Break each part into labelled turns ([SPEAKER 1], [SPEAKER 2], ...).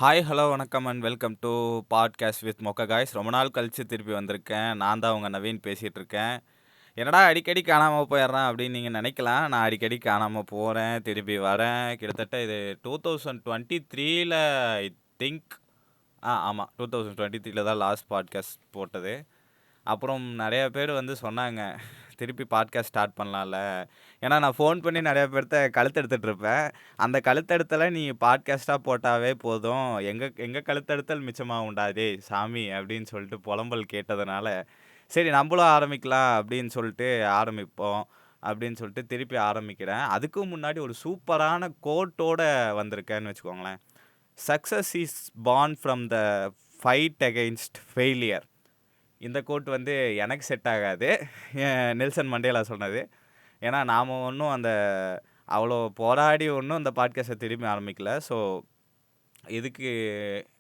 [SPEAKER 1] Hi, hello, வணக்கம் and welcome to podcast with மொக்க guys. ரொம்ப நாள் கழிச்சு திருப்பி வந்திருக்கேன். நான் தான் உங்கள் நவீன் பேசிகிட்டு இருக்கேன். என்னடா அடிக்கடி காணாமல் போயிடுறேன் அப்படின்னு நீங்கள் நினைக்கலாம். நான் அடிக்கடி காணாமல் போகிறேன், திருப்பி வரேன். கிட்டத்தட்ட இது 2023ல் ஐ திங்க் ஆமாம் 2023ல் தான் லாஸ்ட் பாட்காஸ்ட் போட்டது. அப்புறம் நிறைய பேர் வந்து சொன்னாங்க, திருப்பி பாட்காஸ்ட் ஸ்டார்ட் பண்ணலாம்ல. ஏன்னா நான் ஃபோன் பண்ணி நிறைய பேர்த்த கழுத்தெடுத்துட்ருப்பேன். அந்த கழுத்தெடுத்தலை நீ பாட்காஸ்ட்டாக போட்டாவே போதும், எங்கள் கழுத்தெடுத்தல் மிச்சமாகும்டா டேய் சாமி அப்படின்னு சொல்லிட்டு புலம்பல் கேட்டதுனால, சரி நம்மளும் ஆரம்பிக்கலாம் அப்படின்னு சொல்லிட்டு ஆரம்பிப்போம் அப்படின்னு சொல்லிட்டு திருப்பி ஆரம்பிக்கிறேன். அதுக்கு முன்னாடி ஒரு சூப்பரான கோட்டோட வந்திருக்கேன்னு வச்சுக்கோங்களேன். Success is born from the fight against failure. இந்த கோட் வந்து எனக்கு செட் ஆகாது. நெல்சன் மண்டேலா சொன்னது. ஏன்னா நாம் ஒன்றும் அவ்வளோ போராடி ஒன்றும் அந்த பாட்காஸ்ட்டை திரும்பி ஆரம்பிக்கல. ஸோ இதுக்கு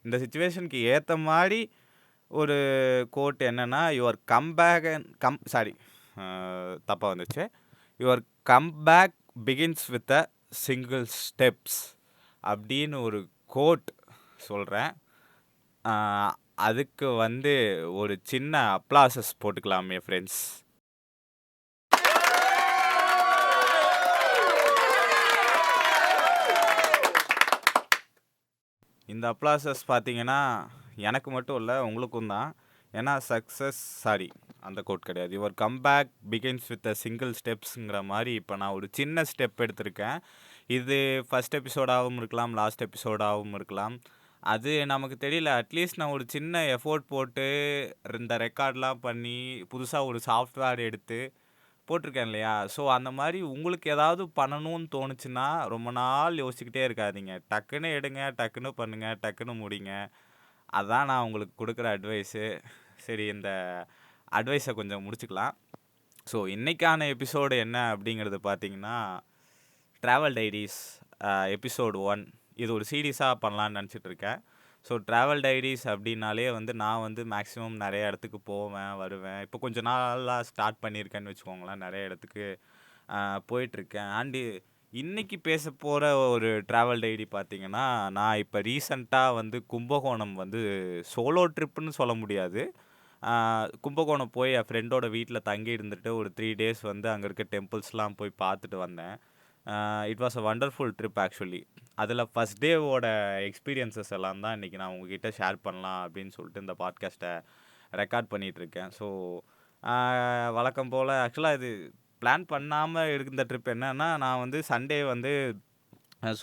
[SPEAKER 1] இந்த சுச்சுவேஷனுக்கு ஏற்ற மாதிரி ஒரு கோட் என்னென்னா, யுவர் கம்பேக் தப்பாக வந்துச்சு. Your comeback begins with a single steps அப்படின்னு ஒரு கோட் சொல்கிறேன். அதுக்கு வந்து ஒரு சின்ன அப்ளாசஸ் போட்டுக்கலாமே ஃப்ரெண்ட்ஸ். இந்த அப்ளாசஸ் பார்த்தீங்கன்னா எனக்கு மட்டும் இல்லை, உங்களுக்கும் தான். ஏன்னா அந்த கோட் கிடையாது. Your comeback begins with a single ஸ்டெப்ஸுங்கிற மாதிரி இப்போ நான் ஒரு சின்ன ஸ்டெப் எடுத்திருக்கேன். இது ஃபஸ்ட் எபிசோடாகவும் இருக்கலாம், லாஸ்ட் எபிசோடாகவும் இருக்கலாம். அது நமக்கு தெரியல. அட்லீஸ்ட் நான் ஒரு சின்ன எஃபோர்ட் போட்டு இந்த ரெக்கார்ட்லாம் பண்ணி புதுசாக ஒரு சாஃப்ட்வேர் எடுத்து போட்டிருக்கேன் இல்லையா? ஸோ அந்த மாதிரி உங்களுக்கு ஏதாவது பண்ணணும்னு தோணுச்சுன்னா ரொம்ப நாள் யோசிச்சுக்கிட்டே இருக்காதீங்க. டக்குன்னு எடுங்க, டக்குன்னு பண்ணுங்க, டக்குன்னு முடிங்க. அதான் நான் உங்களுக்கு கொடுக்குற அட்வைஸு. சரி, இந்த அட்வைஸை கொஞ்சம் முடிச்சுக்கலாம். ஸோ இன்றைக்கான எபிசோடு என்ன அப்படிங்கிறது பார்த்தீங்கன்னா, ட்ராவல் டைரிஸ் எபிசோடு 1. இது ஒரு சீரீஸாக பண்ணலான்னு நினச்சிட்ருக்கேன். ஸோ ட்ராவல் டைரிஸ் அப்படின்னாலே வந்து நான் வந்து மேக்ஸிமம் நிறைய இடத்துக்கு போவேன், வருவேன். இப்போ கொஞ்சம் நாளாக ஸ்டார்ட் பண்ணியிருக்கேன்னு வச்சுக்கோங்களேன். நிறைய இடத்துக்கு போயிட்டுருக்கேன். அண்டு இன்றைக்கி பேச போகிற ஒரு ட்ராவல் டைரி பார்த்திங்கன்னா, நான் இப்போ ரீசண்டாக வந்து கும்பகோணம் வந்து சோலோ ட்ரிப்புன்னு சொல்ல முடியாது. கும்பகோணம் போய் என் ஃப்ரெண்டோட வீட்டில் தங்கி இருந்துட்டு ஒரு 3 டேஸ் வந்து அங்கே இருக்க டெம்பிள்ஸ்லாம் போய் பார்த்துட்டு வந்தேன். It was a wonderful trip actually. அதில் ஃபஸ்ட் டேவோட எக்ஸ்பீரியன்ஸஸ் எல்லாம் தான் இன்றைக்கி நான் உங்ககிட்ட ஷேர் பண்ணலாம் அப்படின்னு சொல்லிட்டு இந்த பாட்காஸ்ட்டை ரெக்கார்ட் பண்ணிகிட்ருக்கேன். ஸோ வழக்கம் போல் ஆக்சுவலாக இது பிளான் பண்ணாமல் இருந்த ட்ரிப் என்னன்னா, நான் வந்து சண்டே வந்து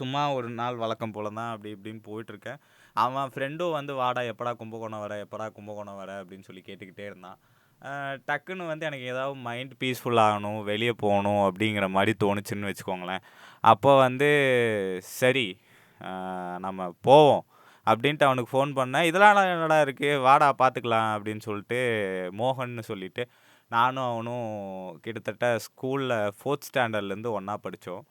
[SPEAKER 1] சும்மா ஒரு நாள் வழக்கம் போல தான் அப்படி இப்படின்னு போயிட்டுருக்கேன். அவன் ஃப்ரெண்டும் வந்து வாடா எப்படா கும்பகோணம் வர அப்படின்னு சொல்லி கேட்டுக்கிட்டே இருந்தான். டக்குன்னு வந்து எனக்கு ஏதாவது மைண்ட் பீஸ்ஃபுல் ஆகணும், வெளியே போகணும் அப்படிங்கிற மாதிரி தோணுச்சுன்னு வச்சுக்கோங்களேன். அப்போ வந்து சரி நம்ம போவோம் அப்படின்ட்டு அவனுக்கு ஃபோன் பண்ணேன். இதெல்லாம் என்னடா இருக்குது, வாடா பார்த்துக்கலாம் அப்படின்னு சொல்லிட்டு மோகன்னு சொல்லிட்டு நானும் அவனும் கிட்டத்தட்ட ஸ்கூலில் 4th ஸ்டாண்டர்ட்லேருந்து ஒன்றா படித்தோம்.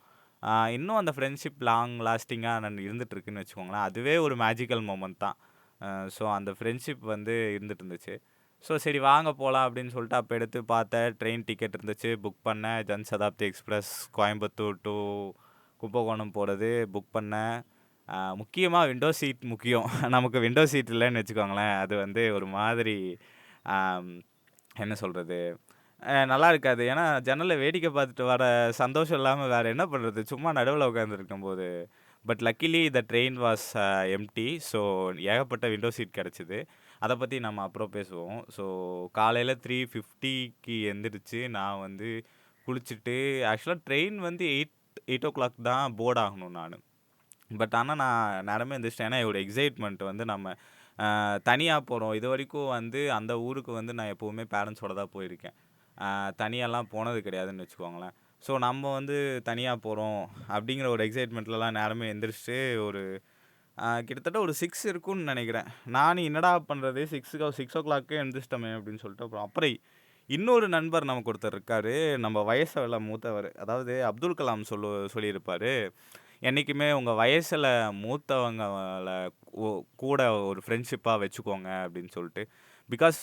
[SPEAKER 1] இன்னும் அந்த ஃப்ரெண்ட்ஷிப் லாங் லாஸ்டிங்காக இருந்துகிட்ருக்குன்னு வச்சுக்கோங்களேன். அதுவே ஒரு மேஜிக்கல் மொமெண்ட் தான். ஸோ அந்த ஃப்ரெண்ட்ஷிப் வந்து இருந்துட்டு இருந்துச்சு. ஸோ சரி வாங்க போகலாம் அப்படின்னு சொல்லிட்டு அப்போ எடுத்து பார்த்தேன். ட்ரெயின் டிக்கெட் இருந்துச்சு, புக் பண்ணேன். ஜன் சதாப்தி எக்ஸ்பிரஸ் கோயம்புத்தூர் டு கும்பகோணம் போகிறது புக் பண்ணேன். முக்கியமாக விண்டோ சீட் முக்கியம். நமக்கு விண்டோ சீட் இல்லைன்னு வச்சுக்கோங்களேன், அது வந்து ஒரு மாதிரி என்ன சொல்கிறது, நல்லா இருக்காது. ஏன்னா ஜன்னலில் வேடிக்கை பார்த்துட்டு வர சந்தோஷம் இல்லாமல் வேறு என்ன பண்ணுறது, சும்மா நடுவில் உட்காந்துருக்கும்போது. But luckily the train was empty. So ஏகப்பட்ட விண்டோ சீட் கிடச்சிது. அதை பற்றி நம்ம அப்புறம் பேசுவோம். ஸோ காலையில் 3:50க்கு எந்திரிச்சு நான் வந்து குளிச்சுட்டு, ஆக்சுவலாக ட்ரெயின் வந்து 8 o'clock தான் போர்ட் ஆகணும் நான். பட் ஆனால் நான் நேரமே எந்திரிச்சிட்டேன். ஏன்னா ஒரு எக்ஸைட்மெண்ட் வந்து நம்ம தனியாக போகிறோம். இது வரைக்கும் வந்து அந்த ஊருக்கு வந்து நான் எப்போவுமே பேரண்ட்ஸோட தான் போயிருக்கேன். தனியாலாம் போனது கிடையாதுன்னு வச்சுக்கோங்களேன். ஸோ நம்ம வந்து தனியாக போகிறோம் அப்படிங்கிற ஒரு எக்ஸைட்மெண்ட்லலாம் நேரமே எந்திரிச்சிட்டு ஒரு கிட்டத்தட்ட ஒரு 6 இருக்கும்னு நினைக்கிறேன். நானும் என்னடா பண்ணுறது, 6 o'clock எந்திரிச்சிட்டோமே அப்படின்னு சொல்லிட்டு அப்புறம் இன்னொரு நண்பர் நமக்கு ஒருத்தர் இருக்கார், நம்ம வயசில் மூத்தவர். அதாவது அப்துல் கலாம் சொல்லியிருப்பார், என்றைக்குமே உங்கள் வயசில் மூத்தவங்களை கூட ஒரு ஃப்ரெண்ட்ஷிப்பாக வச்சுக்கோங்க அப்படின்னு சொல்லிட்டு. பிகாஸ்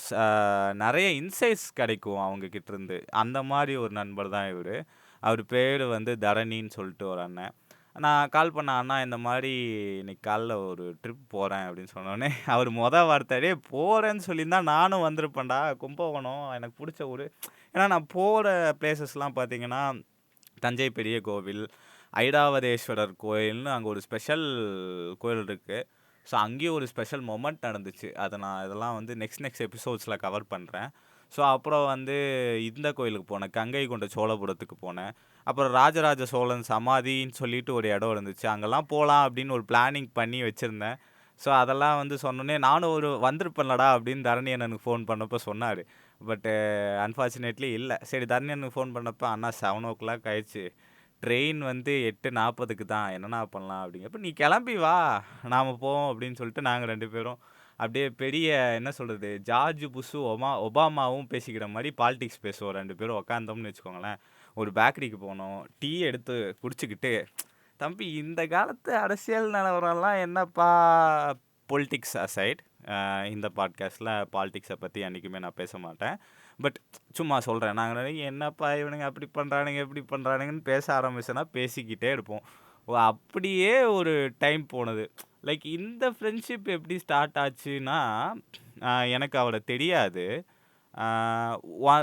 [SPEAKER 1] நிறைய இன்சைட்ஸ் கிடைக்கும் அவங்கக்கிட்டேருந்து. அந்த மாதிரி ஒரு நண்பர் தான் இவர். அவர் பேர் வந்து தரணின்னு சொல்லிட்டு ஒரு அண்ணன். நான் கால் பண்ணேன், "அண்ணா இந்த மாரி இன்னைக்கு காலைல ஒரு ட்ரிப் போறேன்" அப்படின்னு சொன்னோனே, அவர் வார்த்தை, "டேய் போறேன்னு சொல்லியிருந்தா நானும் வந்திருப்பேன்டா. கும்பகோணம் எனக்கு புடிச்ச ஊரு." ஏன்னா நான் போற பிளேஸஸ்லாம் பார்த்தீங்கன்னா, தஞ்சை பெரிய கோவில், ஐராவதேஸ்வரர் கோயில்னு அங்க ஒரு ஸ்பெஷல் கோயில் இருக்கு. ஸோ அங்கேயும் ஒரு ஸ்பெஷல் மொமெண்ட் நடந்துச்சு. அத நான் இதெல்லாம் வந்து நெக்ஸ்ட் எபிசோட்ஸ்ல கவர் பண்றேன். ஸோ அப்புறம் வந்து இந்த கோயிலுக்கு போனேன். கங்கை கொண்ட சோழபுரத்துக்கு போனேன். அப்புறம் ராஜராஜ சோழன் சமாதின்னு சொல்லிட்டு ஒரு இடம் இருந்துச்சு. அங்கலாம் போலாம் அப்படின்னு ஒரு பிளானிங் பண்ணி வச்சிருந்தேன். ஸோ அதெல்லாம் வந்து சொன்னோனே, நானும் ஒரு வந்திருப்பேன்லடா அப்படின்னு தரணி அண்ணனுக்கு ஃபோன் பண்ணப்ப சொன்னாரு. பட்டு அன்ஃபார்ச்சுனேட்லி இல்ல. சரி தரணி அண்ணனுக்கு ஃபோன் பண்ணப்ப, "அண்ணா 7:00 ஆயிடுச்சு. ட்ரெயின் வந்து 8:40க்கு தான். என்னண்ணா பண்ணலாம்?" அப்படிங்கிறப்ப, "நீ கிளம்பி வா. நாம போவோம்" அப்படின்னு சொல்லிட்டு நாங்க 2 பேரும் அப்படியே பெரிய என்ன சொல்றது, ஜார்ஜ் புஷ், ஒபாமாவும் பேசிக்கிற மாரி பாலிடிக்ஸ் பேசுவோம் 2 பேரும் உட்காந்தோம்னு வச்சுக்கோங்களேன். ஒரு பேக்கரிக்கு போனோம். டீ எடுத்து குடிச்சுக்கிட்டு, "தம்பி இந்த காலத்து அரசியல் நிலவரம்லாம் என்னப்பா?" பொலிட்டிக்ஸ் அசைட், இந்த பாட்காஸ்ட்ல பாலிடிக்ஸ பத்தி என்னைக்குமே நான் பேச மாட்டேன். பட் சும்மா சொல்றேன். நாங்க என்னப்பா இவனுங்க அப்படி பண்றானுங்க, இப்படி பண்றானுங்கன்னு பேச ஆரம்பிச்சோன்னா பேசிக்கிட்டே இருப்போம். அப்படியே ஒரு டைம் போனது. லைக் இந்த ஃப்ரெண்ட்ஷிப் எப்படி ஸ்டார்ட் ஆச்சுன்னா, எனக்கு அவர தெரியாது. ஆ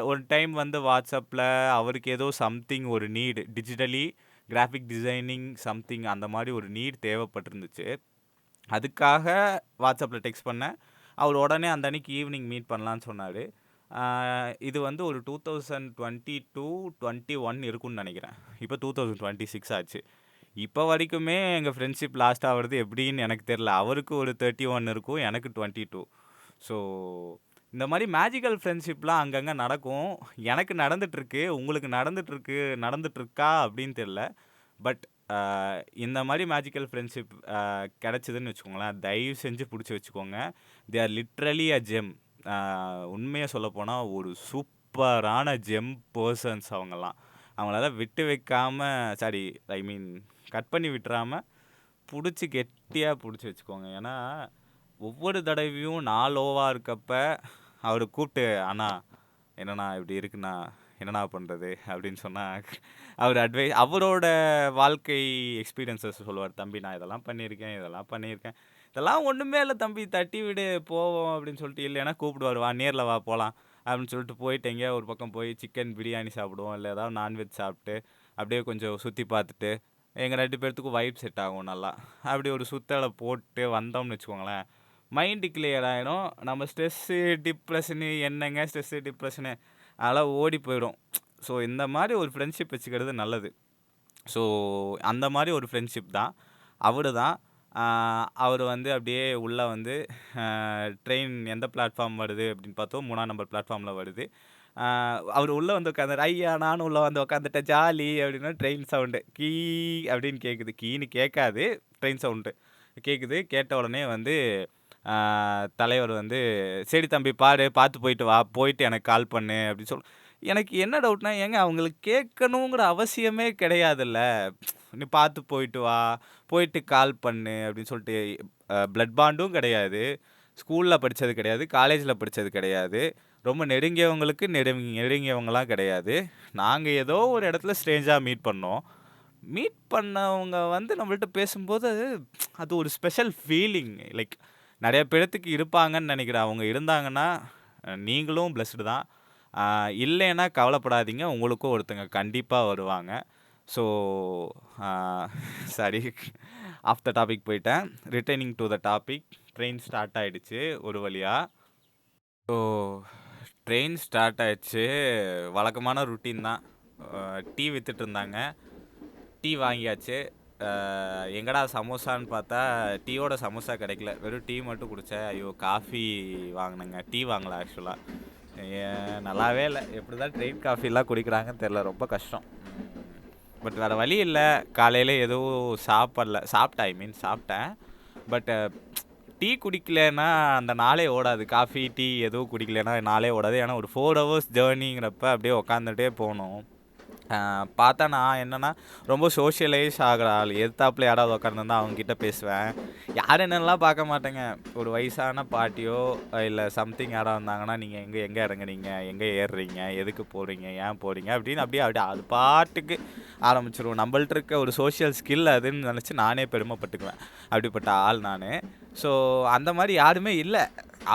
[SPEAKER 1] ஒரு டைம் வந்து WhatsAppல அவருக்கு ஏதோ சம்திங் ஒரு need digitally graphic designing something அந்த மாரி ஒரு நீட் தேவைப்பட்டிருந்துச்சு. அதுக்காக WhatsAppல டெக்ஸ்ட் பண்ணேன். அவர் உடனே அந்த அன்னைக்கு ஈவினிங் மீட் பண்ணலான்னு சொன்னாரு. இது வந்து ஒரு 2022, 21 இருக்கும்னு நெனைக்கிறேன். இப்ப 2026 ஆச்சு. இப்ப வரைக்குமே எங்க ஃப்ரெண்ட்ஷிப் லாஸ்ட் ஆவறது எப்படின்னு எனக்கு தெரியல. அவருக்கு ஒரு 31 இருக்கும். எனக்கு 22. ஸோ இந்த மாரி மேஜிக்கல் ஃப்ரெண்ட்ஷிப்லாம் அங்கங்க நடக்கும். எனக்கு நடந்துட்டுருக்கு. உங்களுக்கு நடந்துட்டுருக்கா அப்படின்னு தெரியல. பட் இந்த மாரி மேஜிக்கல் ஃப்ரெண்ட்ஷிப் கிடைச்சதுன்னு வச்சுக்கோங்களேன், தயவு செஞ்சு புடிச்சு வச்சுக்கோங்க. They are literally a GeM. உண்மைய சொல்லப்போனா ஒரு சூப்பரான ஜெம் பெர்சன்ஸ் அவங்கலாம். அவங்களலாம் விட்டு வைக்காம சாரி ஐ மீன் கட் பண்ணி விட்டுறாம, புடிச்சு கெட்டியா புடிச்சு வச்சுக்கோங்க. ஏன்னா, ஒவ்வொரு தடவையும் நான் லோவா இருக்கப்ப, அவர கூப்ட்டு, "அண்ணா என்னண்ணா இப்படி இருக்குண்ணா, என்னண்ணா பண்றது?" அப்படின்னு சொன்னா, அவரோட வாழ்க்கை எக்ஸ்பீரியன்ஸஸ் சொல்லுவார். "தம்பி நான் இதெல்லாம் பண்ணியிருக்கேன், இதெல்லாம் பண்ணியிருக்கேன். இதெல்லாம் ஒண்ணுமே இல்ல தம்பி, தட்டி விடு போவோம்" அப்படின்னு சொல்லிட்டு, இல்லைன்னா கூப்பிடுவாரு, "வா நேர்ல வா போலாம்" அப்படின்னு சொல்லிட்டு போயிட்டு எங்கேயோ ஒரு பக்கம் போய் சிக்கன் பிரியாணி சாப்பிடுவோம். இல்ல ஏதாவது நான்வெஜ் சாப்பிட்டு, அப்படியே கொஞ்சம் சுத்தி பார்த்துட்டு, எங்க 2 பேத்துக்கும் வைப் செட் ஆகும் நல்லா. அப்படி ஒரு சுத்தல போட்டு வந்தோம்னு வச்சுக்கோங்களேன், மைண்ட் கிளியர் ஆயிடும். நம்ம ஸ்ட்ரெஸ்ஸு, டிப்ரஷனு என்னங்க ஸ்ட்ரெஸ்ஸு, டிப்ரஷனு அதெல்லாம் ஓடி போயிடும். ஸோ இந்த மாரி ஒரு ஃப்ரெண்ட்ஷிப் வச்சுக்கிறது நல்லது. ஸோ அந்த மாரி ஒரு ஃப்ரெண்ட்ஷிப் தான். அவரு தான். அவரு வந்து அப்படியே உள்ள வந்து ட்ரெயின் எந்த பிளாட்ஃபார்ம் வருது அப்படின்னு பார்த்தோம். 3ஆம் நம்பர் பிளாட்ஃபார்ம்ல வருது. அவரு உள்ள வந்து உட்காந்தாரு. "ஐயா நானும் உள்ள வந்து உட்காந்துட்டேன் ஜாலி" அப்படின்னா ட்ரெயின் சவுண்டு கீ அப்படின்னு கேட்குது. கீன்னு கேட்காது. ட்ரெயின் சவுண்டு கேட்குது. கேட்ட உடனே வந்து ஆ தலைவர் வந்து, "சரி தம்பி பாரு, பார்த்து போயிட்டு வா. போயிட்டு எனக்கு கால் பண்ணு" அப்படின்னு எனக்கு என்ன டவுட்னா, ஏங்க அவங்களுக்கு கேட்கணுங்கிற அவசியமே கிடையாதுல்ல. "நீ பார்த்து போயிட்டு வா, போயிட்டு கால் பண்ணு" அப்படின்னு சொல்லிட்டு பிளட் பாண்டும் கிடையாது. ஸ்கூல்ல படிச்சது கிடையாது. காலேஜ்ல படிச்சது கிடையாது. ரொம்ப நெருங்கியவங்களுக்கு நெருங்கியவங்கலாம் கிடையாது. நாங்க ஏதோ ஒரு இடத்துல ஸ்ட்ரேஞ்சா மீட் பண்ணோம். மீட் பண்ணவங்க வந்து நம்மள்ட்ட பேசும்போது, அது ஒரு ஸ்பெஷல் ஃபீலிங். லைக் நெறைய பேத்துக்கு இருப்பாங்கன்னு நெனைக்கிறேன். அவங்க இருந்தாங்கன்னா, நீங்களும் பிளெஸ்டு தான். இல்லைன்னா கவலைப்படாதீங்க. உங்களுக்கும் ஒருத்தங்க கண்டிப்பா வருவாங்க. So ah sorry off the topic போயிட்டேன். Returning to the topic. Train start ஆயிடுச்சு ஒரு வழியா. ஸோ ட்ரெயின் ஸ்டார்ட் ஆயிடுச்சு. வழக்கமான ரொட்டீன் தான். டீ வித்துட்டுருந்தாங்க. டீ வாங்கியாச்சு. எங்கடா சமோசான்னு பார்த்தா, டீயோட சமோசா கிடைக்கல. வெறும் டீ மட்டும் குடிச்சேன். ஐயோ! காஃபி வாங்குனேங்க. டீ வாங்கல ஆக்சுவலா. நல்லாவே இல்ல. எப்படிதான் ட்ரெயின் காஃபிலாம் குடிக்கிறாங்கன்னு தெரியல. ரொம்ப கஷ்டம். பட் வேற வழி இல்ல. காலையில எதுவும் சாப்பிடல. ஐ மீன் சாப்பிட்டேன். பட் டீ குடிக்கலன்னா அந்த நாளே ஓடாது. காஃபி, டீ எதுவும் குடிக்கலன்னா நாளே ஓடாது. ஏன்னா ஒரு 4 ஹவர்ஸ் ஜேர்னிங்கிறப்ப அப்படியே உட்காந்துட்டே போணும். பார்த்தா நான் என்னன்னா, ரொம்ப சோஷியலைஸ் ஆகுற ஆள். எதுத்தாப்புல யாராவது உட்காந்துருந்தா அவங்ககிட்ட பேசுவேன். யார் என்னன்னுலாம் பார்க்க மாட்டேங்க. ஒரு வயசான பாட்டியோ, இல்ல சம்திங் யாராவது வந்தாங்கன்னா, "நீங்க எங்க இறங்குனீங்க? எங்க ஏறுறீங்க? எதுக்கு போறீங்க? ஏன் போறீங்க?" அப்படின்னு அப்படியே அப்படியே அது பாட்டுக்கு ஆரம்பிச்சிருவோம். நம்மள்ட்ட இருக்க ஒரு சோஷியல் ஸ்கில் அதுன்னு நினச்சி நானே பெருமைப்பட்டுக்குவேன். அப்படிப்பட்ட ஆள் நான். ஸோ அந்த மாதிரி யாருமே இல்லை.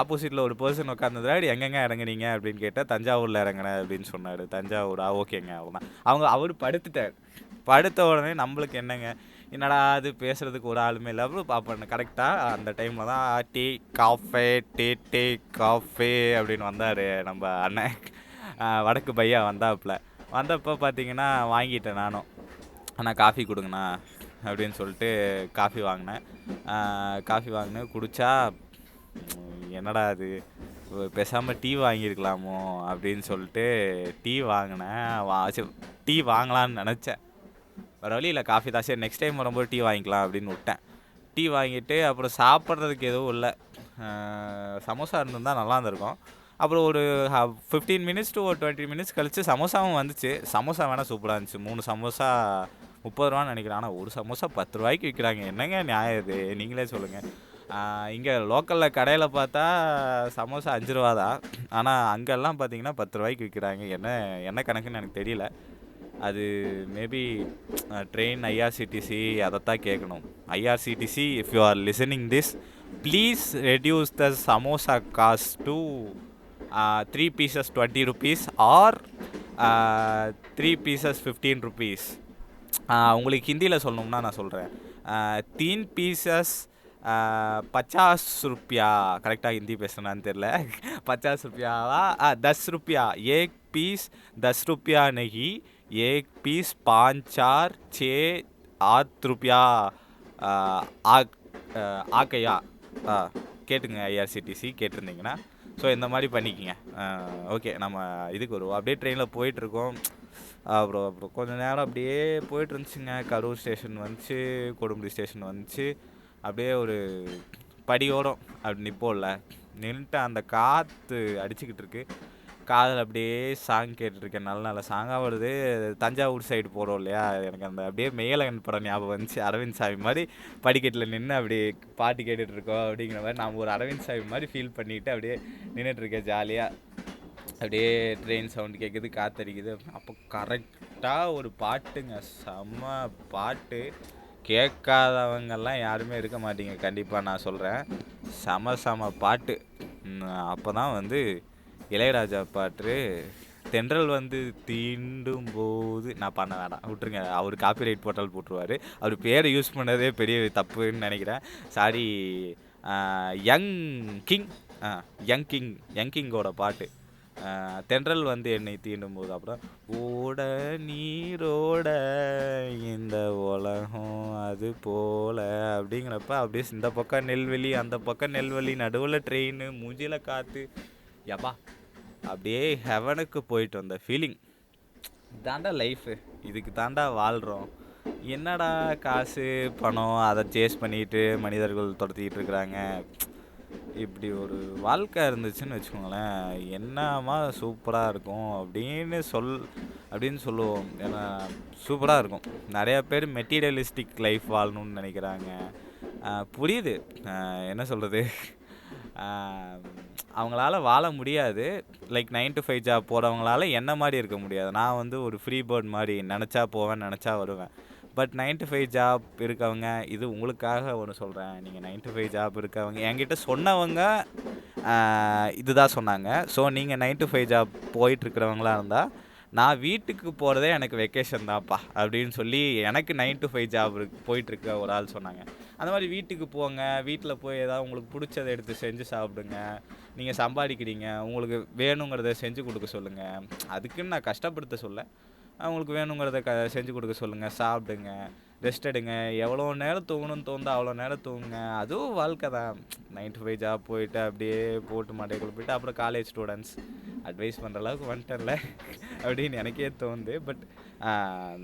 [SPEAKER 1] ஆப்போசிட்டில் ஒரு பர்சன் உட்காந்துருந்தாரு, எங்கெங்க இறங்குனீங்க அப்படின்னு கேட்டால் தஞ்சாவூரில் இறங்குனேன் அப்படின்னு சொன்னார். தஞ்சாவூரா, ஓகேங்க அவ்வளோதான். அவர் படுத்துட்டார். படுத்த உடனே நம்மளுக்கு என்னங்க, என்னடா அது பேசுகிறதுக்கு ஒரு ஆளுமே இல்லை. அப்புறம் பார்ப்பேன் கரெக்டாக அந்த டைமில் தான் டீ காஃபே அப்படின்னு வந்தார் நம்ம அண்ணன். வடக்கு பையா வந்தப்போ பார்த்தீங்கன்னா வாங்கிட்டேன் நானும். அண்ணா காஃபி கொடுங்கண்ணா அப்படின்னு சொல்லிட்டு காஃபி வாங்கினேன். குடித்தா என்னடா அது பேசாமல் டீ வாங்கியிருக்கலாமோ அப்படின்னு சொல்லிட்டு டீ வாங்கினேன். டீ வாங்கலான்னு நினச்சேன். வேறு வழி இல்லை, காஃபி தான். சரி நெக்ஸ்ட் டைம் வரும்போது டீ வாங்கிக்கலாம் அப்படின்னு விட்டேன். டீ வாங்கிட்டு அப்புறம் சாப்பிட்றதுக்கு எதுவும் இல்லை. சமோசா இருந்திருந்தால் நல்லா இருந்திருக்கும். அப்புறம் ஒரு 15 மினிட்ஸ் டு ஒரு 20 மினிட்ஸ் கழித்து சமோசாவும் வந்துச்சு. சமோசா வேணால் சூப்பராக இருந்துச்சு. 3 சமோசா 30 ரூபான்னு நினைக்கிறேன். ஆனால் ஒரு சமோசா 10 ரூபாய்க்கு விற்கிறாங்க. என்னங்க நியாயம் இது, நீங்களே சொல்லுங்கள். இங்கே லோக்கலில் கடையில் பார்த்தா சமோசா 5 ரூபா தான். ஆனால் அங்கெல்லாம் பார்த்தீங்கன்னா 10 ரூபாய்க்கு விற்கிறாங்க. என்ன கணக்குன்னு எனக்கு தெரியல. அது மேபி ட்ரெயின் ஐஆர்சிடிசி அதைத்தான் கேட்கணும். IRCTC, if you are listening this, please reduce the samosa cost to 3 pieces 20 rupees or 3 pieces 15 rupees. உங்களுக்கு ஹிந்தியில் சொல்லணும்னா நான் சொல்கிறேன். 3 pieces 50 रुपया. கரெக்டாக ஹிந்தி பேசுனான்னு தெரில. 50 रुपयावा 10 रुपया. एक पीस 10 रुपया नहीं, एक पीस 5 4 6 8 रुपया ஆக்கையா. கேட்டுங்க ஐஆர்சிடிசி கேட்டிருந்தீங்கன்னா. ஸோ இந்த மாதிரி பண்ணிக்கங்க. ஓகே, நம்ம இதுக்கு வருவோம். அப்படியே ட்ரெயினில் போயிட்டுருக்கோம். அப்புறம் கொஞ்சம் நேரம் அப்படியே போயிட்டு இருந்துச்சுங்க. கரூர் ஸ்டேஷன் வந்துச்சு, கொடுமுடி ஸ்டேஷன் வந்துச்சு. அப்படியே ஒரு படியோரம் அப்படி நிற்போம்ல, நின்றுட்டு அந்த காற்று அடிச்சுக்கிட்டு இருக்கு. காதில் அப்படியே சாங் கேட்டுருக்கேன். நல்ல நல்ல சாங்காக வருது. தஞ்சாவூர் சைடு போகிறோம் இல்லையா, எனக்கு அந்த அப்படியே மேலகன் படம் ஞாபகம் வந்துச்சு. அரவிந்த் சாமி மாதிரி படிக்கட்டில் நின்று அப்படியே பாட்டு கேட்டுட்ருக்கோம் அப்படிங்கிற மாதிரி நான் ஒரு அரவிந்த் சாமி மாதிரி ஃபீல் பண்ணிவிட்டு அப்படியே நின்றுட்டுருக்கேன் ஜாலியாக. அப்படியே ட்ரெயின் சவுண்டு கேட்குது, காற்றடிக்குது. அப்போ கரெக்டாக ஒரு பாட்டுங்க, செம்ம பாட்டு. கேட்காதவங்கெல்லாம் யாருமே இருக்க மாட்டீங்க, கண்டிப்பாக நான் சொல்கிறேன். செம பாட்டு. அப்போ தான் வந்து இளையராஜா பாட்டு தென்றல் வந்து தீண்டும் போது. நான் பண்ண வேணாம், விட்டுருங்க. அவர் காப்பிரைட் போட்டுருவார். அவர் பேரை யூஸ் பண்ணதே பெரிய தப்புன்னு நினைக்கிறேன். சாரி. யங் கிங்கோட பாட்டு தென்றல் வந்து என்னை தீண்டும் போது. அப்புறம் ஓட நீரோட இந்த உலகம் அது போல அப்படிங்கிறப்ப அப்படியே இந்த பக்கம் நெல்வேலி, அந்த பக்கம் நெல்வேலி, நடுவில் ட்ரெயின், மூஞ்சியில் காற்று. யப்பா, அப்படியே ஹெவனுக்கு போயிட்டு வந்த ஃபீலிங். தாண்டா லைஃபு, இதுக்கு தாண்டா வாழ்கிறோம். என்னடா காசு பணம் அதை சேஸ் பண்ணிட்டு மனிதர்கள் துரத்திக்கிட்டு இருக்கிறாங்க. இப்படி ஒரு வாழ்க்கை இருந்துச்சுன்னு வச்சுக்கோங்களேன், என்னமா சூப்பராக இருக்கும் அப்படின்னு சொல்லுவோம். ஏன்னா சூப்பராக இருக்கும். நிறையா பேர் மெட்டீரியலிஸ்டிக் லைஃப் வாழணும்னு நினைக்கிறாங்க. புரியுது, என்ன சொல்கிறது, அவங்களால வாழ முடியாது. லைக் 9 to 5 ஜாப் போகிறவங்களால என்ன மாதிரி இருக்க முடியாது. நான் வந்து ஒரு ஃப்ரீ பேர்ட் மாதிரி, நினச்சா போவேன், நினச்சா வருவேன். பட் 9 to 5 ஜாப் இருக்கவங்க, இது உங்களுக்காக ஒன்று சொல்கிறேன். நீங்கள் 9 to 5 ஜாப் இருக்கவங்க, என்கிட்ட சொன்னவங்க இதுதான் சொன்னாங்க. ஸோ நீங்கள் 9 to 5 ஜாப் போயிட்டுருக்கிறவங்களா இருந்தால், நான் வீட்டுக்கு போகிறதே எனக்கு வெக்கேஷன் தான்ப்பா அப்படின்னு சொல்லி எனக்கு 9 to 5 ஜாப் போயிட்டுருக்க ஒரு ஆள் சொன்னாங்க. அந்த மாதிரி வீட்டுக்கு போங்க, வீட்டில் போய் ஏதாவது உங்களுக்கு பிடிச்சதை எடுத்து செஞ்சு சாப்பிடுங்க. நீங்கள் சம்பாதிக்கிறீங்க, உங்களுக்கு வேணுங்கிறத செஞ்சு கொடுக்க சொல்லுங்கள். அதுக்குன்னு நான் கஷ்டப்படுத்த சொல்ல, அவங்களுக்கு வேணுங்கிறத செஞ்சு கொடுக்க சொல்லுங்கள். சாப்பிடுங்க, ரெஸ்ட் எடுங்க. எவ்வளோ நேரம் தூங்கணும்னு தோணுதோ அவ்வளோ நேரம் தூங்குங்க. அதுவும் வாழ்க்கை தான். 9 to 5 ஜாப் போயிட்டு அப்படியே போட்டு மாட்டைக்குள்ளே போயிட்டு அப்புறம் காலேஜ் ஸ்டூடெண்ட்ஸ் அட்வைஸ் பண்ணுற அளவுக்கு வந்துட்டேன்ல அப்படின்னு எனக்கே தோணுது. பட்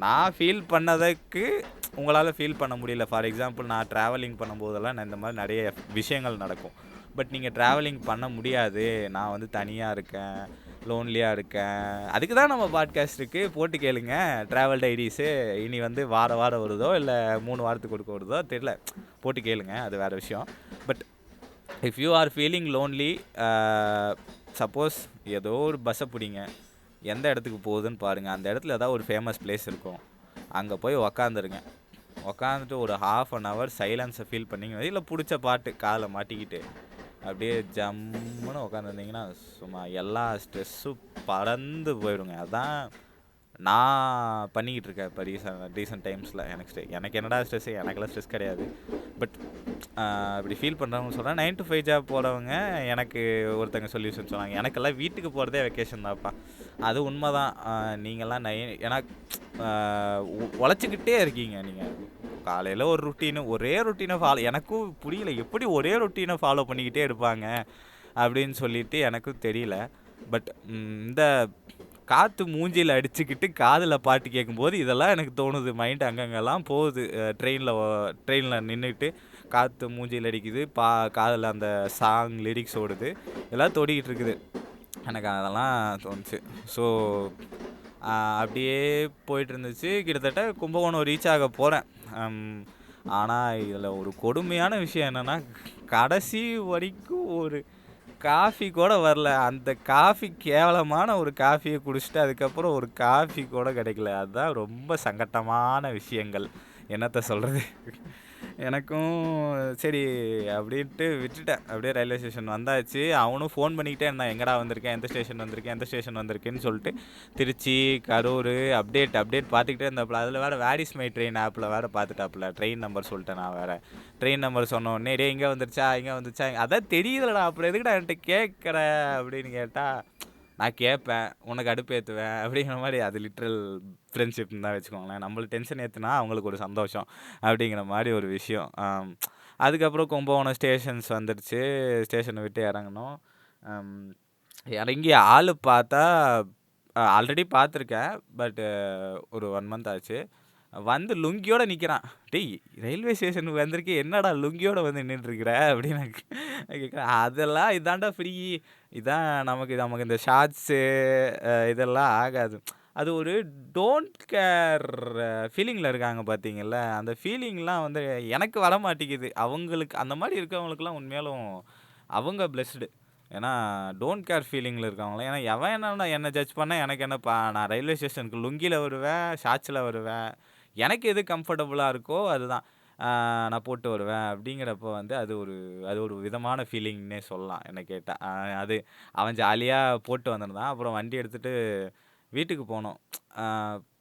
[SPEAKER 1] நான் ஃபீல் பண்ணதுக்கு உங்களால் ஃபீல் பண்ண முடியல. ஃபார் எக்ஸாம்பிள், நான் ட்ராவலிங் பண்ணும்போதெல்லாம் நான் இந்த மாதிரி நிறைய விஷயங்கள் நடக்கும். பட் நீங்கள் ட்ராவலிங் பண்ண முடியாது. நான் வந்து தனியாக இருக்கேன், லோன்லியாக இருக்கேன். அதுக்கு தான் நம்ம பாட்காஸ்ட் இருக்குது, போட்டு கேளுங்க. ட்ராவல் டைரிஸு இனி வந்து வாரம் வருதோ இல்லை 3 வாரத்துக்கு கொடுக்க வருதோ தெரியல, போட்டு கேளுங்க, அது வேறு விஷயம். But if you are feeling lonely, suppose ஏதோ ஒரு பஸ்ஸை பிடிங்க, எந்த இடத்துக்கு போகுதுன்னு பாருங்கள். அந்த இடத்துல ஏதாவது ஒரு ஃபேமஸ் பிளேஸ் இருக்கும். அங்கே போய் உக்காந்துருங்க. உக்காந்துட்டு ஒரு 1/2 ஹவர் சைலன்ஸை ஃபீல் பண்ணிங்க, இல்லை பிடிச்ச பாட்டு காதில் மாட்டிக்கிட்டு அப்படியே ஜம்முன்னு உக்காந்துருந்தீங்கன்னா சும்மா எல்லா ஸ்ட்ரெஸ்ஸும் பறந்து போயிடுங்க. அதான் நான் பண்ணிக்கிட்டு இருக்கேன் இப்போ ரீசன்ட் டைம்ஸில். எனக்கு என்னடா ஸ்ட்ரெஸ்ஸு, எனக்கெல்லாம் ஸ்ட்ரெஸ் கிடையாது. பட் இப்படி ஃபீல் பண்ணுறவங்க சொல்கிறேன். 9 to 5 ஜாப் போகிறவங்க எனக்கு ஒருத்தங்க சொல்யூஷன் சொன்னாங்க. எனக்கெல்லாம் வீட்டுக்கு போகிறதே வெக்கேஷன் தான்ப்பா. அது உண்மை தான். நீங்கள்லாம் ஏன்னா உழைச்சிக்கிட்டே இருக்கீங்க. நீங்கள் காலையில் ஒரு ருட்டீனு, ஒரே ருட்டீனை ஃபாலோ, எனக்கும் புரியல எப்படி ஒரே ருட்டீனை ஃபாலோ பண்ணிக்கிட்டே இருப்பாங்க அப்படின்னு சொல்லிட்டு எனக்கும் தெரியல. பட் இந்த காற்று மூஞ்சியில் அடிச்சுக்கிட்டு காதில் பாட்டு கேட்கும்போது இதெல்லாம் எனக்கு தோணுது. மைண்ட் அங்கங்கெல்லாம் போகுது. ட்ரெயினில் நின்றுட்டு காற்று மூஞ்சியில் அடிக்குது, காதில் அந்த சாங் லிரிக்ஸ் ஓடுது, இதெல்லாம் தொடிக்கிட்டு இருக்குது. எனக்கு அதெல்லாம் தோணுச்சு. ஸோ அப்படியே போயிட்டு இருந்துச்சு. கிட்டத்தட்ட கும்பகோணம் ரீச் ஆக போகிறேன். ஆனால் இதில் ஒரு கொடுமையான விஷயம் என்னென்னா, கடைசி வரைக்கும் ஒரு காஃபி கூட வரல. அந்த காஃபி கேவலமான ஒரு காஃபியை குடிச்சிட்டு அதுக்கப்புறம் ஒரு காஃபி கூட கிடைக்கல. அதுதான் ரொம்ப சங்கட்டமான விஷயங்கள். என்னத்தை சொல்கிறது. எனக்கும் சரி அப்படின்ட்டு விட்டுட்டேன். அப்படியே ரயில்வே ஸ்டேஷன் வந்தாச்சு. அவனும் ஃபோன் பண்ணிக்கிட்டே இருந்தான், எங்கடா வந்திருக்கேன், எந்த ஸ்டேஷன் வந்திருக்கேன்னு சொல்லிட்டு. திருச்சி, கரூர் அப்டேட் பார்த்துக்கிட்டே இருந்தாப்புல. அதில் வேறு வேர் இஸ் மை ட்ரெயின் ஆப்பில் வேறு பார்த்துட்டாப்புல. ட்ரெயின் நம்பர் சொல்லிட்டேன் நான் வேறு. ட்ரெயின் நம்பர் சொன்ன உடனே டே இங்கே வந்துருச்சா அதான் தெரியலடா, அப்புறம் எதுக்குடா என்கிட்ட கேட்குற அப்படின்னு கேட்டால் நான் கேட்பேன், உனக்கு அடுப்பேற்றுவேன் அப்படிங்கிற மாதிரி. அது லிட்ரல் ஃப்ரெண்ட்ஷிப்னு தான் வச்சுக்கோங்களேன். நம்மளுக்கு டென்ஷன் ஏற்றுனா அவங்களுக்கு ஒரு சந்தோஷம் அப்படிங்கிற மாதிரி ஒரு விஷயம். அதுக்கப்புறம் கும்பகோணம் ஸ்டேஷன்ஸ் வந்துடுச்சு. ஸ்டேஷனை விட்டு இறங்கணும். இறங்கி ஆள் பார்த்தா ஆல்ரெடி பார்த்துருக்கேன். பட்டு ஒரு 1 மந்த் ஆச்சு. வந்து லுங்கியோட நிற்கிறான். டேய் ரயில்வே ஸ்டேஷனுக்கு வந்திருக்கு, என்னடா லுங்கியோட வந்து நின்றுட்டுருக்கிற அப்படின்னு கேட்குறேன். அதெல்லாம் இதாண்டா ஃப்ரீ, இதான் நமக்கு இந்த ஷார்ட்ஸு இதெல்லாம் ஆகாது. அது ஒரு டோன்ட் கேர் ஃபீலிங்கில் இருக்காங்க பார்த்தீங்கல்ல. அந்த ஃபீலிங்லாம் வந்து எனக்கு வர மாட்டேங்குது. அவங்களுக்கு அந்த மாதிரி இருக்கவங்களுக்குலாம் உண்மையாலும் அவங்க பிளெஸ்டு. ஏன்னா டோன்ட் கேர் ஃபீலிங்கில் இருக்கவங்கள. ஏன்னா எவன் என்னை ஜட்ஜ் பண்ணால் எனக்கு என்னப்பா, நான் ரயில்வே ஸ்டேஷனுக்கு லுங்கியில் வருவேன், ஷார்ட்ஸில் வருவேன், எனக்கு எது கம்ஃபர்டபுளாக இருக்கோ அதுதான் நான் போட்டு வருவேன். அப்படிங்கிறப்போ வந்து அது ஒரு விதமான ஃபீலிங்னே சொல்லலாம் என்னை கேட்டால். அது அவன் ஜாலியாக போட்டு வந்திருந்தான். அப்புறம் வண்டி எடுத்துகிட்டு வீட்டுக்கு போனோம்.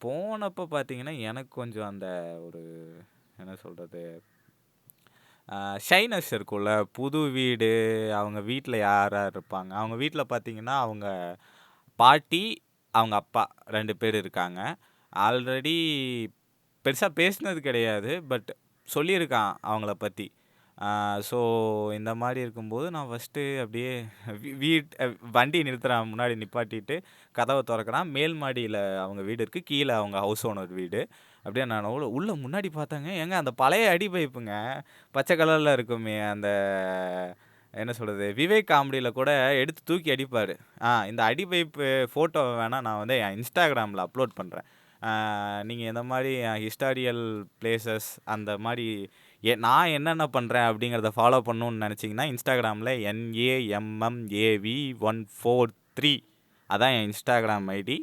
[SPEAKER 1] போனப்போ பார்த்தீங்கன்னா எனக்கு கொஞ்சம் அந்த ஒரு என்ன சொல்கிறது, ஷைனஸ் இருக்கும்ல. புது வீடு, அவங்க வீட்டில் யார் யார் இருப்பாங்க. அவங்க வீட்டில் பார்த்தீங்கன்னா அவங்க பாட்டி, அவங்க அப்பா 2 பேர் இருக்காங்க. ஆல்ரெடி பெருசாக பேசினது கிடையாது. பட் சொல்லியிருக்கான் அவங்கள பற்றி. ஸோ இந்த மாதிரி இருக்கும்போது நான் ஃபஸ்ட்டு அப்படியே வண்டி நிறுத்துகிறான், முன்னாடி நிப்பாட்டிட்டு கதவை திறக்கிறான். மேல் மாடியில் அவங்க வீடு இருக்குது, கீழே அவங்க ஹவுஸ் ஓனர் வீடு. அப்படியே நான் உள்ள முன்னாடி பார்த்தாங்க, ஏங்க அந்த பழைய அடி பைப்புங்க, பச்சை கலரில் இருக்குமே, அந்த என்ன சொல்கிறது, விவேக் காமெடியில் கூட எடுத்து தூக்கி அடிப்பார். இந்த அடி பைப்பு ஃபோட்டோ வேணால் நான் வந்து என் இன்ஸ்டாகிராமில் அப்லோட் பண்ணுறேன். நீங்கள் இந்த மாதிரி ஹிஸ்டாரியல் பிளேசஸ் அந்த மாதிரி நான் என்னென்ன பண்ணுறேன் அப்படிங்கிறத ஃபாலோ பண்ணணுன்னு நினச்சிங்கன்னா இன்ஸ்டாகிராமில் NAMMAV143 அதான் என் இன்ஸ்டாகிராம் ஐடி.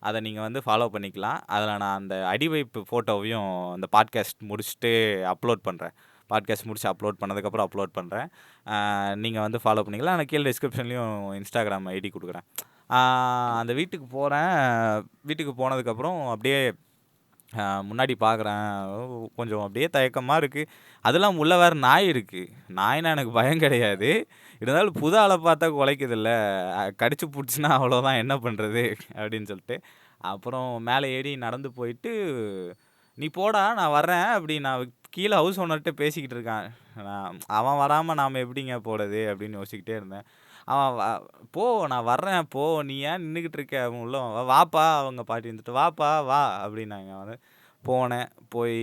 [SPEAKER 1] அதை நீங்கள் வந்து ஃபாலோ பண்ணிக்கலாம். அதில் நான் அந்த அடிவைப்பு ஃபோட்டோவையும் அந்த பாட்காஸ்ட் முடிச்சுட்டு அப்லோட் பண்ணுறேன். பாட்காஸ்ட் முடிச்சு அப்லோட் பண்ணதுக்கப்புறம் அப்லோட் பண்ணுறேன். நீங்கள் வந்து ஃபாலோ பண்ணிக்கலாம். நான் கீழே டிஸ்கிரிப்ஷன்லேயும் இன்ஸ்டாகிராம் ஐடி கொடுக்குறேன். அந்த வீட்டுக்கு போகிறேன். வீட்டுக்கு போனதுக்கப்புறம் அப்படியே முன்னாடி பார்க்குறேன். கொஞ்சம் அப்படியே தயக்கமாக இருக்குது. அதெல்லாம் உள்ள வேறு நாய் இருக்குது. நாய்னா எனக்கு பயம் கிடையாது. இருந்தாலும் புது ஆளை பார்த்தா குலைக்குதில்ல, கடிச்சு பிடிச்சின்னா அவ்வளோதான், என்ன பண்ணுறது அப்படின்னு சொல்லிட்டு அப்புறம் மேலே ஏறி நடந்து போயிட்டு, நீ போடா நான் வர்றேன் அப்படி நான் கீழே ஹவுஸ் ஓனர்கிட்ட பேசிக்கிட்டு இருக்கான். அவன் வராமல் நாம் எப்படிங்க போடுறது அப்படின்னு யோசிக்கிட்டே இருந்தேன். அவன் போ நான் வர்றேன் போ, நீ ஏன் நின்றுக்கிட்டு இருக்க, அவன் உள்ள வாப்பா, அவங்க பாட்டி இருந்துட்டு வாப்பா வா அப்படின்னாங்க. வந்து போனேன். போய்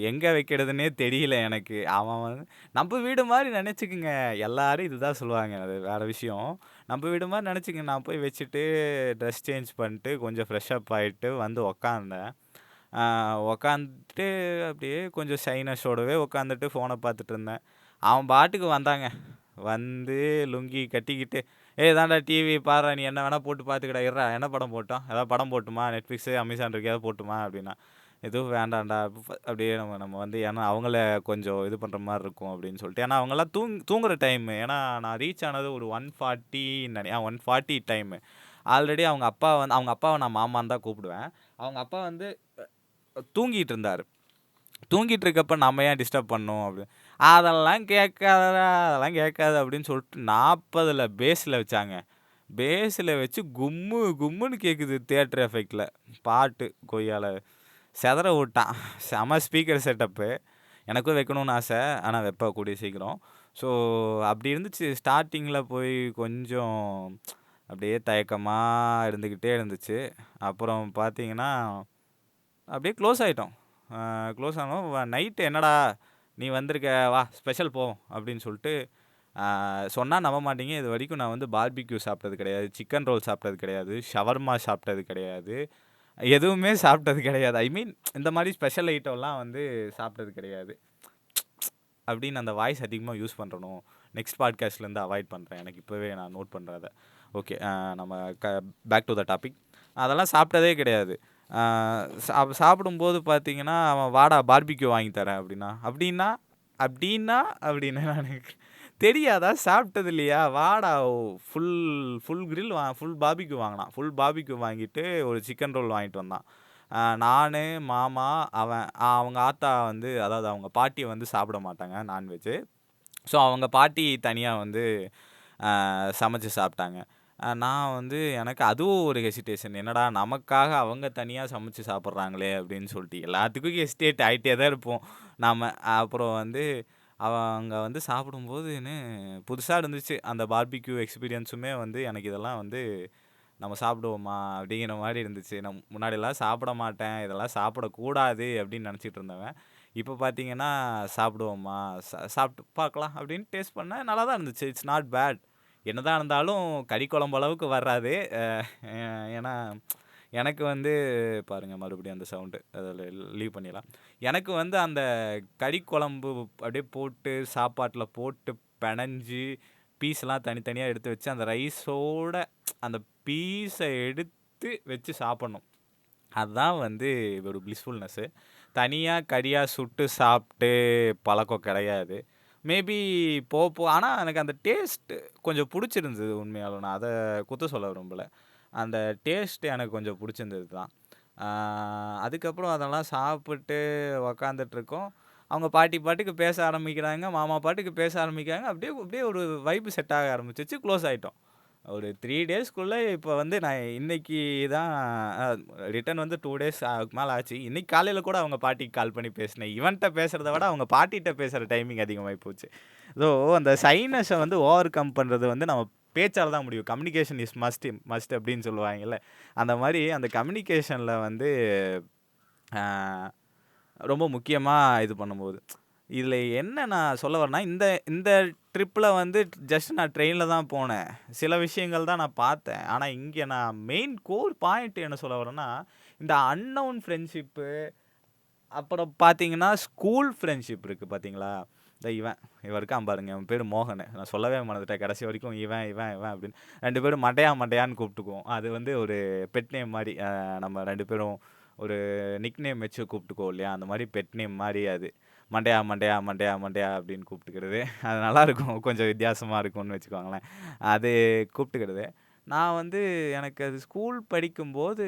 [SPEAKER 1] எங்கே வைக்கிறதுனே தெரியல எனக்கு. அவன் வந்து நம்ம வீடு மாதிரி நினச்சிக்குங்க, எல்லாரும் இதுதான் சொல்லுவாங்க, அது வேறு விஷயம். நம்ம வீடு மாதிரி நினச்சிங்க. நான் போய் வச்சுட்டு ட்ரெஸ் சேஞ்ச் பண்ணிட்டு கொஞ்சம் ஃப்ரெஷ்அப் ஆகிட்டு வந்து உக்காந்தேன். உக்காந்துட்டு அப்படியே கொஞ்சம் ஷைனஸோடவே உக்காந்துட்டு ஃபோனை பார்த்துட்டு இருந்தேன். அவன் பாட்டுக்கு வந்தாங்க. வந்து லுங்கி கட்டிக்கிட்டு, தாண்டா டிவி பாரு, நீ என்ன வேணால் போட்டு பார்த்துக்கடா, இருறா என்ன படம் போட்டோம், ஏதாவது படம் போட்டுமா, நெட்ஃப்ளிக்ஸு அமேசான் இருக்கு ஏதாவது போட்டுமா அப்படின்னா, எதுவும் வேண்டாம்டா அப்படியே நம்ம நம்ம வந்து ஏன்னா அவங்கள கொஞ்சம் இது பண்ணுற மாதிரி இருக்கும் அப்படின்னு சொல்லிட்டு. ஏன்னா அவங்கெல்லாம் தூங்குற டைமு. ஏன்னா நான் ரீச் ஆனது ஒரு 1:40 1:40 டைமு. ஆல்ரெடி அவங்க அப்பாவை நான் மாமான்னு தான் கூப்பிடுவேன். அவங்க அப்பா வந்து தூங்கிட்டு இருந்தார். தூங்கிட்டு இருக்கப்ப நம்ம ஏன் டிஸ்டர்ப் பண்ணணும் அப்படின்னு. அதெல்லாம் கேட்காதடா, அதெல்லாம் கேட்காது அப்படின்னு சொல்லிட்டு 40ல் பேஸில் வச்சாங்க. பேஸில் வச்சு கும்மு கும்முன்னு கேட்குது தியேட்டர் எஃபெக்டில். பாட்டு கொய்யால செதற விட்டான். செம ஸ்பீக்கர் செட்டப்பு. எனக்கும் வைக்கணும்னு ஆசை. ஆனால் வைப்ப கூடிய சீக்கிரம். ஸோ அப்படி இருந்துச்சு. ஸ்டார்டிங்கில் போய் கொஞ்சம் அப்படியே தயக்கமாக இருந்துக்கிட்டே இருந்துச்சு. அப்புறம் பார்த்தீங்கன்னா அப்படியே க்ளோஸ் ஆகிட்டோம். க்ளோஸ் ஆனோம். நைட்டு என்னடா நீ வந்திருக்க வா ஸ்பெஷல் போ அப்படின்னு சொல்லிட்டு சொன்னால் நம்ப மாட்டீங்க. இது வரைக்கும் நான் வந்து பார்பிக்யூ சாப்பிட்டது கிடையாது, சிக்கன் ரோல் சாப்பிட்டது கிடையாது, ஷவர்மா சாப்பிட்டது கிடையாது, எதுவுமே சாப்பிட்டது கிடையாது. ஐ மீன் இந்த மாதிரி ஸ்பெஷல் ஐட்டம்லாம் வந்து சாப்பிட்டது கிடையாது. அப்படின்னு அந்த வாய்ஸ் அதிகமாக யூஸ் பண்ணுறணும். நெக்ஸ்ட் பாட்காஸ்ட்லேருந்து அவாய்ட் பண்ணுறேன். எனக்கு இப்போவே நான் நோட் பண்ணுறத. ஓகே, நம்ம பேக் டு த டாபிக். அதெல்லாம் சாப்பிட்டதே கிடையாது. சாப்பிடும்போது பார்த்தீங்கன்னா அவன் வாடா பார்பிக்யூ வாங்கி தரேன் அப்படின்னா அப்படின்னு நான் தெரியாதா, சாப்பிட்டது இல்லையா, வாடா ஃபுல் கிரில் ஃபுல் பார்பிக்யூ வாங்கினான். ஃபுல் பார்பிக்யூ வாங்கிட்டு ஒரு சிக்கன் ரோல் வாங்கிட்டு வந்தான். நான் மாமா அவங்க ஆத்தா வந்து அதாவது அவங்க பாட்டியை வந்து சாப்பிட மாட்டாங்க நான்வெஜ்ஜு. ஸோ அவங்க பாட்டி தனியாக வந்து சமைச்சு சாப்பிட்டாங்க. நான் வந்து எனக்கு அதுவும் ஒரு ஹெசிடேஷன். என்னடா நமக்காக அவங்க தனியாக சமைச்சு சாப்பிட்றாங்களே அப்படின்னு சொல்லிட்டு எல்லாத்துக்கும் ஹெசிடேட் ஆகிட்டே தான் இருப்போம் நாம். அப்புறம் வந்து அவங்க வந்து சாப்பிடும்போதுன்னு புதுசாக இருந்துச்சு. அந்த பார்பிக்யூ எக்ஸ்பீரியன்ஸுமே வந்து எனக்கு இதெல்லாம் வந்து நம்ம சாப்பிடுவோமா அப்படிங்கிற மாதிரி இருந்துச்சு. நான் முன்னாடியெல்லாம் சாப்பிட மாட்டேன், இதெல்லாம் சாப்பிடக்கூடாது அப்படின்னு நினச்சிட்டு இருந்தவன். இப்போ பார்த்தீங்கன்னா சாப்பிடுவோமா, சாப்பிட்டு பார்க்கலாம் அப்படின்னு டேஸ்ட் பண்ணேன். நல்லா தான் இருந்துச்சு. It's not bad. என்னதான் இருந்தாலும் கறி குழம்பு அளவுக்கு வராது. ஏன்னா எனக்கு வந்து பாருங்கள் மறுபடியும் அந்த சவுண்டு அதில் லீவ் பண்ணிடலாம். எனக்கு வந்து அந்த கறி குழம்பு அப்படியே போட்டு சாப்பாட்டில் போட்டு பிணைஞ்சு பீஸ்லாம் தனித்தனியாக எடுத்து வச்சு அந்த ரைஸோட அந்த பீஸை எடுத்து வச்சு சாப்பிட்ணும். அதுதான் வந்து ஒரு பிளிஸ்ஃபுல்னஸ்ஸு. தனியாக கறியாக சுட்டு சாப்பிட்டு பழக்கம் கிடையாது. மேபி ஆனால் எனக்கு அந்த டேஸ்ட்டு கொஞ்சம் பிடிச்சிருந்தது உண்மையாலும். நான் அதை குத்த சொல்ல விரும்பலை. அந்த டேஸ்ட்டு எனக்கு கொஞ்சம் பிடிச்சிருந்தது தான். அதுக்கப்புறம் அதெல்லாம் சாப்பிட்டு உக்காந்துட்ருக்கோம். அவங்க பாட்டுக்கு பேச ஆரம்பிக்கிறாங்க, மாமா பாட்டுக்கு பேச ஆரம்பிக்கிறாங்க. அப்படியே ஒரு வைப்பு செட் ஆக ஆரம்பிச்சிச்சு. க்ளோஸ் ஆகிட்டோம். ஒரு 3 டேஸ்க்குள்ளே இப்போ வந்து நான் இன்னைக்கு தான் ரிட்டர்ன் வந்து 2 டேஸ் மேலே ஆச்சு. இன்னைக்கு காலையில் கூட அவங்க பாட்டிக்கு கால் பண்ணி பேசினேன். இவன்கிட்ட பேசுகிறத விட அவங்க பாட்டிகிட்ட பேசுகிற டைமிங் அதிகமாகி போச்சு. ஸோ அந்த சைனஸை வந்து ஓவர் கம் பண்ணுறது வந்து நம்ம பேச்சால் தான் முடியும். கம்யூனிகேஷன் இஸ் மஸ்ட் அப்படின்னு சொல்லுவாங்கல்ல. அந்த மாதிரி அந்த கம்யூனிகேஷனில் வந்து ரொம்ப முக்கியமாக இது பண்ணும்போது இதில் என்ன நான் சொல்ல வரேன்னா, இந்த ட்ரிப்பில் வந்து ஜஸ்ட் நான் ட்ரெயினில் தான் போனேன். சில விஷயங்கள் தான் நான் பார்த்தேன். ஆனால் இங்கே நான் மெயின் கோர் பாயிண்ட் என்ன சொல்ல வரேன்னா, இந்த அன்னவுன் ஃப்ரெண்ட்ஷிப்பு, அப்புறம் பார்த்தீங்கன்னா ஸ்கூல் ஃப்ரெண்ட்ஷிப் இருக்குது பார்த்தீங்களா. இந்த இவன் இருக்கான் பாருங்க, அவன் பேர் மோகன். நான் சொல்லவே மறந்துட்டேன் கடைசி வரைக்கும். இவன் அப்படின்னு 2 பேரும் மண்டையான்னு கூப்பிட்டுக்குவோம். அது வந்து ஒரு பெட் நேம் மாதிரி. நம்ம 2 பேரும் ஒரு நிக் நேம் வச்சு கூப்பிட்டுக்குவோம் இல்லையா, அந்த மாதிரி பெட் நேம் மாதிரி அது. மண்டையா அப்படின்னு கூப்பிட்டுக்கிறது. அது நல்லாயிருக்கும், கொஞ்சம் வித்தியாசமாக இருக்கும்னு வச்சுக்கோங்களேன். அது கூப்பிட்டுக்கிறது. நான் வந்து எனக்கு அது ஸ்கூல் படிக்கும்போது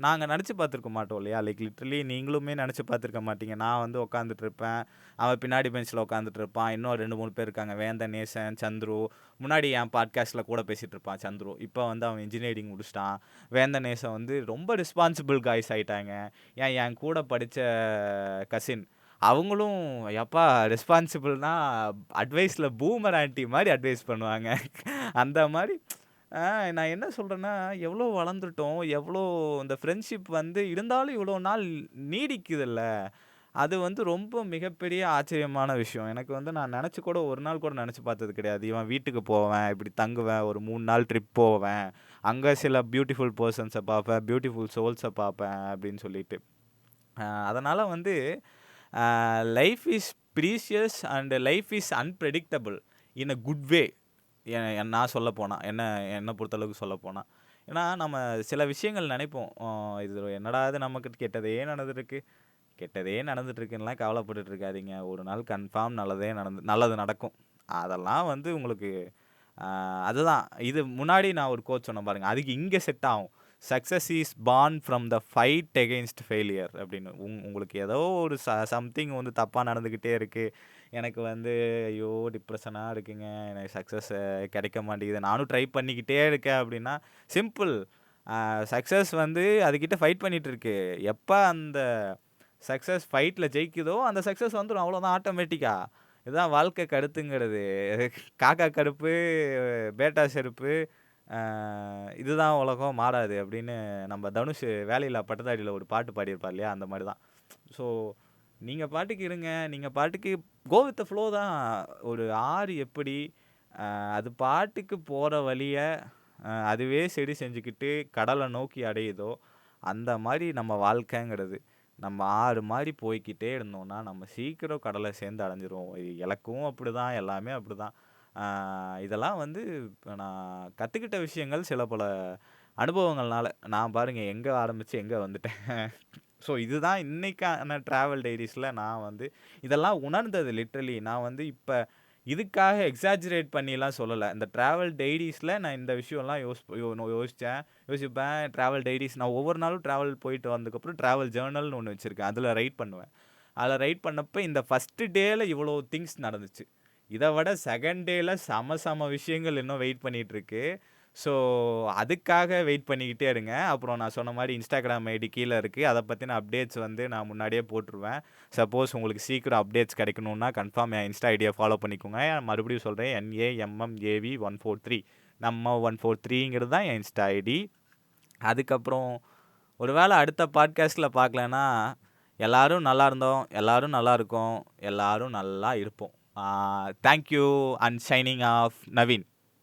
[SPEAKER 1] நாங்கள் நினச்சி பார்த்துருக்க மாட்டோம் இல்லையா. லைக் லிட்ரலி நீங்களுமே நினச்சி பார்த்துருக்க மாட்டீங்க. நான் வந்து உட்காந்துட்ருப்பேன், அவன் பின்னாடி பெஞ்சில் உட்காந்துட்ருப்பான். இன்னும் 2-3 பேர் இருக்காங்க, வேந்தன், நேசன், சந்துரு. முன்னாடி என் பாட்காஸ்ட்டில் கூட பேசிகிட்டு இருப்பான் சந்துரு. இப்போ வந்து அவன் இன்ஜினியரிங் முடிச்சிட்டான். வேந்தன், நேசன் வந்து ரொம்ப ரெஸ்பான்சிபிள் காய்ஸ் ஆகிட்டாங்க. என் கூட படித்த கசின் அவங்களும் எப்பா ரெஸ்பான்சிபிள்னா அட்வைஸில் பூமர் ஆண்டி மாதிரி அட்வைஸ் பண்ணுவாங்க. அந்த மாதிரி நான் என்ன சொல்கிறேன்னா, எவ்வளோ வளர்ந்துட்டோம், எவ்வளோ இந்த ஃப்ரெண்ட்ஷிப் வந்து இருந்தாலும் இவ்வளோ நாள் நீடிக்குதில்ல. அது வந்து ரொம்ப மிகப்பெரிய ஆச்சரியமான விஷயம். எனக்கு வந்து நான் நினச்சி கூட ஒரு நாள் கூட நினச்சி பார்த்தது கிடையாது. இவன் வீட்டுக்கு போவேன், இப்படி தங்குவேன், ஒரு 3 நாள் ட்ரிப் போவேன், அங்கே சில பியூட்டிஃபுல் பர்சன்ஸை பார்ப்பேன், பியூட்டிஃபுல் சோல்ஸை பார்ப்பேன் அப்படின்னு சொல்லிட்டு. அதனால் வந்து life is precious and life is unpredictable in a good way. நான் சொல்ல போனால் என்னை பொறுத்தளவுக்கு சொல்ல போனால் ஏன்னா நம்ம சில விஷயங்கள் நினைப்போம். இது என்னடா இது நமக்கு கெட்டதே நடந்துருக்கு. கெட்டதே நடந்துட்டுருக்குன்னுலாம் கவலைப்பட்டுட்டு இருக்காதீங்க. ஒரு நாள் கன்ஃபார்ம் நல்லது நடக்கும். அதெல்லாம் வந்து உங்களுக்கு அதுதான். இது முன்னாடி நான் ஒரு கோட் சொன்னேன் பாருங்க. அதுக்கு இங்க செட் ஆகும். Success is born from the fight against failure அப்படின்னு. உங்களுக்கு ஏதோ ஒரு சம்திங் வந்து தப்பா நடந்துக்கிட்டே இருக்கு. எனக்கு வந்து ஐயோ! டிப்ரஷனா இருக்குங்க. எனக்கு சக்சஸ் கிடைக்க மாட்டேங்குது. நானும் ட்ரை பண்ணிக்கிட்டே இருக்கேன் அப்படின்னா, சிம்பிள். சக்சஸ் வந்து அதுகிட்ட ஃபைட் பண்ணிட்டு இருக்கு. எப்ப அந்த சக்சஸ் ஃபைட்ல ஜெயிக்குதோ, அந்த சக்சஸ் வந்துரும். அவ்வளோதான் ஆட்டோமேட்டிக்கா. இதுதான் வாழ்க்கை கருத்துங்கிறது. காக்கா கருப்பு, பேட்டா செருப்பு, அ இதுதான் உலகம் மாறாது அப்படின்னு நம்ம தனுஷ் வேலையில்லா பட்டதாரியில ஒரு பாட்டு பாடியிருப்பார் இல்லையா? அந்த மாரி தான். ஸோ நீங்க பாட்டுக்கு இருங்க. நீங்க பாட்டுக்கு கோ வித் த ஃப்ளோ தான். ஒரு ஆறு எப்படி அது பாட்டுக்கு போற வழிய அதுவே சரி செஞ்சுக்கிட்டு கடலை நோக்கி அடையுதோ, அந்த மாரி நம்ம வாழ்க்கைங்கிறது. நம்ம ஆறு மாரி போய்க்கிட்டே இருந்தோம்னா, நம்ம சீக்கிரம் கடலை சேர்ந்து அடைஞ்சிருவோம். இது இலக்கும் அப்படிதான், எல்லாமே அப்படிதான். இதெல்லாம் வந்து இப்ப நான் கத்துக்கிட்ட விஷயங்கள் சில பல அனுபவங்கள்னால. நான் பாருங்க எங்க ஆரம்பிச்சு எங்க வந்துட்டேன். ஸோ இதுதான் இன்னைக்கான ட்ராவல் டைரீஸ்ல நான் வந்து இதெல்லாம் உணர்ந்தது லிட்டரலி. நான் வந்து இப்ப இதுக்காக எக்ஸாஜரேட் பண்ணிலாம் சொல்லல. இந்த ட்ராவல் டைரீஸ்ல நான் இந்த விஷயம்லாம் யோசிப்பேன். ட்ராவல் டைரீஸ் நான் ஒவ்வொரு நாளும் ட்ராவல் போயிட்டு வந்ததுக்கப்புறம் ட்ராவல் ஜர்னல்னு ஒண்ணு வச்சிருக்கேன். அதில ரைட் பண்ணுவேன். அதில ரைட் பண்ணப்ப இந்த ஃபர்ஸ்ட் டேல இவ்வளோ திங்ஸ் நடந்துச்சு. இத விட செகண்ட் டேல செம விஷயங்கள் இன்னும் வெயிட் பண்ணிட்டு இருக்கு. ஸோ அதுக்காக வெயிட் பண்ணிக்கிட்டே இருங்க. அப்புறம் நான் சொன்ன மாரி Instagram ஐடி கீழ இருக்கு. அத பத்தின அப்டேட்ஸ் வந்து நான் முன்னாடியே போட்டுருவேன். சப்போஸ் உங்களுக்கு சீக்கிரம் அப்டேட்ஸ் கிடைக்கணும்னா கன்ஃபார்ம் என் இன்ஸ்டா ஐடிய ஃபாலோ பண்ணிக்கோங்க. மறுபடியும் சொல்றேன் NAMMAV143 நம்ம 143ங்கிறது தான் என் இன்ஸ்டா ஐடி. அதுக்கப்புறம் ஒரு வேளை அடுத்த பாட்காஸ்ட்ல பார்க்கலன்னா, எல்லாரும் நல்லா இருந்தோம். எல்லாரும் நல்லா இருக்கோம். எல்லாரும் நல்லா இருப்போம். Thank you and shining of Naveen.